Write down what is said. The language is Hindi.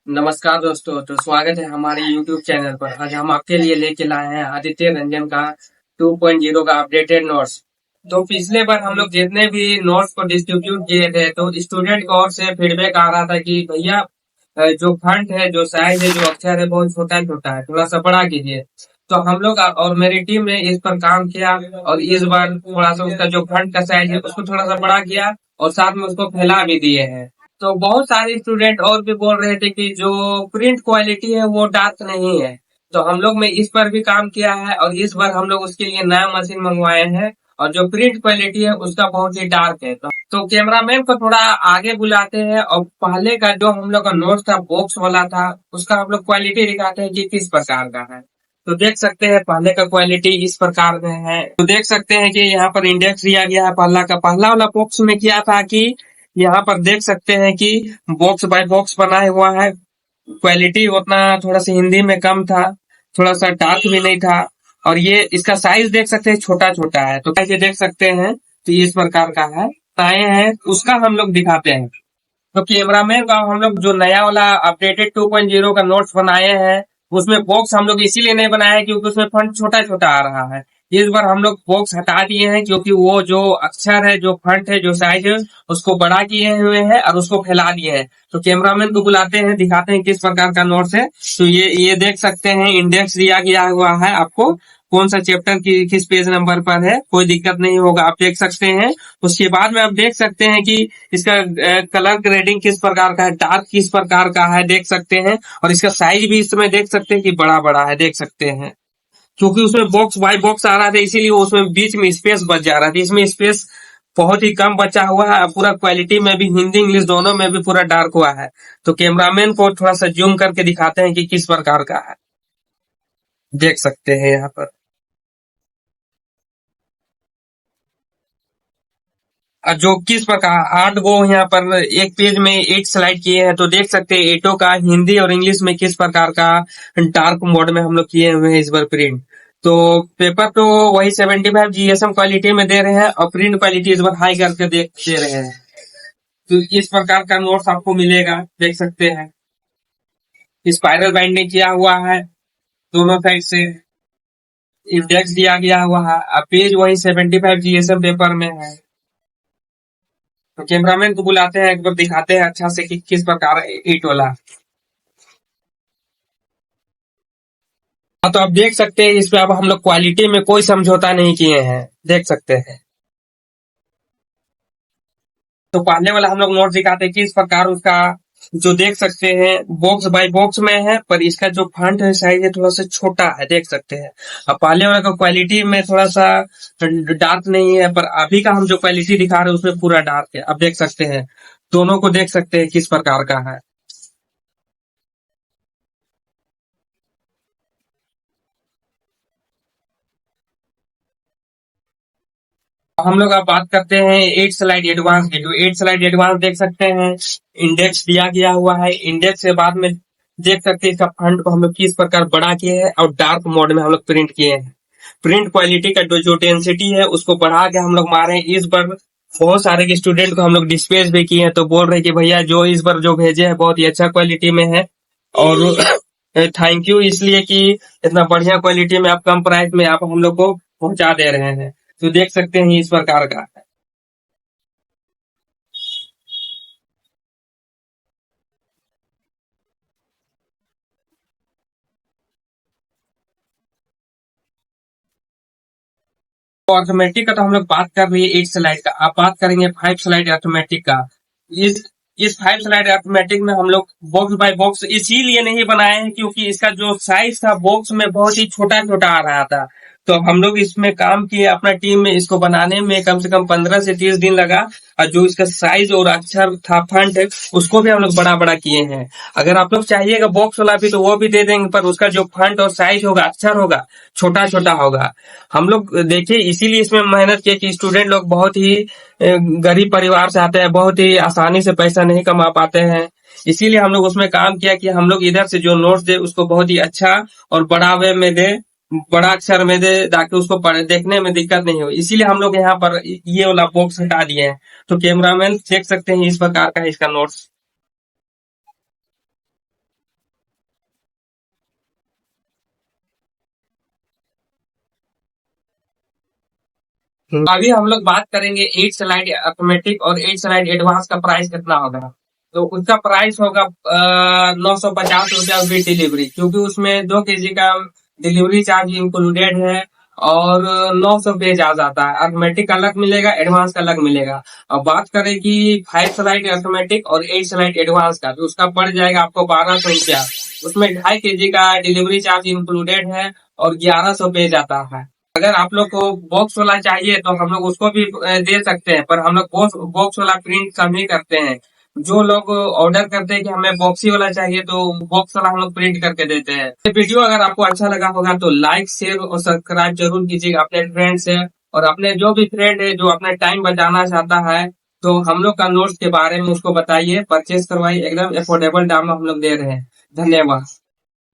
नमस्कार दोस्तों। तो स्वागत है हमारे YouTube चैनल पर। आज हम आपके लिए लेके लाए हैं आदित्य रंजन का 2.0 का अपडेटेड नोट्स। तो पिछले बार हम लोग जितने भी नोट्स को डिस्ट्रीब्यूट किए थे तो स्टूडेंट की ओर से फीडबैक आ रहा था कि भैया जो फंट है, जो साइज है, जो अक्षर है, बहुत छोटा छोटा है, थोड़ा सा बड़ा कीजिए। तो हम लोग और मेरी टीम ने इस पर काम किया और इस बार थोड़ा सा उसका जो फंट का साइज है उसको थोड़ा सा बड़ा किया और साथ में उसको फैला भी दिए हैं। तो बहुत सारे स्टूडेंट और भी बोल रहे थे कि जो प्रिंट क्वालिटी है वो डार्क नहीं है। तो हम लोग ने इस पर भी काम किया है और इस बार हम लोग उसके लिए नया मशीन मंगवाए हैं और जो प्रिंट क्वालिटी है उसका बहुत ही डार्क है। तो कैमरामैन को थोड़ा आगे बुलाते हैं और पहले का जो हम लोग का नोट था बॉक्स वाला था उसका हम लोग क्वालिटी दिखाते हैं कि किस प्रकार का है। तो देख सकते हैं पहले का क्वालिटी इस प्रकार में है। तो देख सकते हैं कि यहाँ पर इंडेक्स दिया गया है। पहला वाला बॉक्स में किया था कि यहाँ पर देख सकते हैं कि बॉक्स बाय बॉक्स बनाया हुआ है। क्वालिटी उतना थोड़ा सा हिंदी में कम था, थोड़ा सा डार्क भी नहीं था। और ये इसका साइज देख सकते हैं छोटा छोटा है। तो कैसे देख सकते हैं तो इस प्रकार का है। आए हैं उसका हम लोग दिखाते हैं। तो कैमरामैन का हम लोग जो नया वाला अपडेटेड 2.0 का नोट्स बनाए हैं उसमें बॉक्स हम लोग इसीलिए नहीं बनाया है क्योंकि उसमें फंट छोटा छोटा आ रहा है। इस बार हम लोग बॉक्स हटा दिए हैं क्योंकि वो जो अक्षर है, जो फंट है, जो साइज है उसको बड़ा किए हुए हैं और उसको फैला दिए हैं। तो कैमरामैन को बुलाते हैं, दिखाते हैं किस प्रकार का नोट्स है। तो ये देख सकते हैं इंडेक्स दिया गया हुआ है आपको, कौन सा चैप्टर की किस पेज नंबर पर है, कोई दिक्कत नहीं होगा, आप देख सकते हैं। उसके बाद में आप देख सकते हैं कि इसका कलर ग्रेडिंग किस प्रकार का है, डार्क किस प्रकार का है, देख सकते हैं। और इसका साइज भी इसमें देख सकते हैं कि बड़ा बड़ा है, देख सकते हैं। क्योंकि उसमें बॉक्स बाय बॉक्स आ रहा था इसीलिए उसमें बीच में स्पेस बच जा रहा था। इसमें स्पेस बहुत ही कम बचा हुआ है। पूरा क्वालिटी में भी, हिंदी इंग्लिश दोनों में भी पूरा डार्क हुआ है। तो कैमरामैन को थोड़ा सा जूम करके दिखाते हैं कि किस प्रकार का है, देख सकते हैं यहाँ पर। जो किस प्रकार 8 गो यहाँ पर एक पेज में 8 स्लाइड किए हैं। तो देख सकते हैं एटो का हिंदी और इंग्लिश में किस प्रकार का डार्क मोड में हम लोग किए हुए हैं इस बार प्रिंट। तो पेपर तो वही 75 जीएसएम क्वालिटी में दे रहे हैं और प्रिंट क्वालिटी इस बार हाई करके दे रहे हैं। तो इस प्रकार का नोट्स आपको मिलेगा, देख सकते हैं। स्पाइरल बाइंडिंग किया हुआ है दोनों साइड से, इंडेक्स दिया गया हुआ है। पेज वही 75 जीएसएम पेपर में है। तो कैमरामैन को बुलाते हैं, एक बार दिखाते हैं अच्छा से कि किस प्रकार ईट वाला। हाँ, तो आप देख सकते हैं इस पे अब हम लोग क्वालिटी में कोई समझौता नहीं किए हैं, देख सकते हैं। तो पहले वाला हम लोग नोट दिखाते हैं किस प्रकार उसका, जो देख सकते हैं बॉक्स बाय बॉक्स में है पर इसका जो फंट है साइज है थोड़ा सा छोटा है, देख सकते हैं। अब पहले वाला का क्वालिटी में थोड़ा सा डार्क नहीं है पर अभी का हम जो क्वालिटी दिखा रहे हैं उसमें पूरा डार्क है, अब देख सकते हैं। दोनों को देख सकते हैं किस प्रकार का है। हम लोग अब बात करते हैं 8 स्लाइड एडवांस की। तो 8 स्लाइड एडवांस देख सकते हैं, इंडेक्स दिया गया हुआ है। इंडेक्स के बाद में देख सकते हैं इसका फंट को हम लोग किस प्रकार बड़ा किए हैं और डार्क मोड में हम लोग प्रिंट किए हैं। प्रिंट क्वालिटी का जो डेंसिटी है उसको बढ़ा के हम लोग मारे हैं। इस बार बहुत सारे स्टूडेंट को हम लोग डिस्पैच भी किए हैं तो बोल रहे हैं कि भैया जो इस बार जो भेजे हैं बहुत ही अच्छा क्वालिटी में है। और थैंक यू इसलिए कि इतना बढ़िया क्वालिटी में आप कम प्राइस में आप हम लोग को पहुंचा दे रहे हैं। तो देख सकते हैं इस प्रकार का। तो अर्थमेटिक का तो हम लोग बात कर रही है 8 स्लाइड का, आप बात करेंगे 5 स्लाइड अर्थमेटिक का। इस इस 5 स्लाइड अर्थमेटिक में हम लोग बॉक्स बाय बॉक्स इसीलिए नहीं बनाए हैं क्योंकि इसका जो साइज था बॉक्स में बहुत ही छोटा छोटा आ रहा था। तो हम लोग इसमें काम किए अपना टीम में, इसको बनाने में कम से कम 15 से 30 दिन लगा। और जो इसका साइज और अक्षर था फंट उसको भी हम लोग बड़ा बड़ा किए हैं। अगर आप लोग चाहिएगा बॉक्स वाला भी तो वो भी दे देंगे पर उसका जो फंट और साइज होगा, अक्षर होगा, छोटा छोटा होगा। हम लोग देखिए इसीलिए इसमें मेहनत किए कि स्टूडेंट लोग बहुत ही गरीब परिवार से आते हैं, बहुत ही आसानी से पैसा नहीं कमा पाते हैं। इसीलिए हम लोग उसमें काम किया कि हम लोग इधर से जो नोट्स दे उसको बहुत ही अच्छा और बड़ा वे में दे, बड़ा अक्षर में दे ताकि उसको पढ़े देखने में दिक्कत नहीं हो। इसीलिए हम लोग यहाँ पर ये वाला बॉक्स हटा दिए हैं। तो कैमरामैन देख सकते हैं इस प्रकार का इसका नोट्स। अभी हम लोग बात करेंगे 8 स्लाइड ऑटोमेटिक और 8 स्लाइड एडवांस का प्राइस कितना होगा। तो उसका प्राइस होगा 950 रुपया विद डिलीवरी, क्योंकि उसमें 2 kg का डिलीवरी चार्ज इंक्लूडेड है और 900 पेज आ जाता है। ऑटोमेटिक अलग मिलेगा, एडवांस का अलग मिलेगा। अब बात करें कि 5 स्लाइड ऑटोमेटिक और 8 स्लाइड एडवांस का, तो उसका पड़ जाएगा आपको 1200 रुपया। उसमें 2.5 kg का डिलीवरी चार्ज इंक्लूडेड है और 1100 पेज आता है। अगर आप लोग को बॉक्स वाला चाहिए तो हम लोग उसको भी दे सकते हैं, पर हम लोग बॉक्स वाला प्रिंट कम ही करते हैं। जो लोग ऑर्डर करते हैं कि हमें बॉक्सी वाला चाहिए तो बॉक्स वाला हम लोग प्रिंट करके देते हैं। ये वीडियो अगर आपको अच्छा लगा होगा तो लाइक शेयर और सब्सक्राइब जरूर कीजिएगा अपने फ्रेंड से। और अपने जो भी फ्रेंड है जो अपने टाइम बचाना चाहता है तो हम लोग का नोट्स के बारे में उसको बताइए, परचेज करवाइए, एकदम अफोर्डेबल दाम में हम लोग दे रहे हैं। धन्यवाद।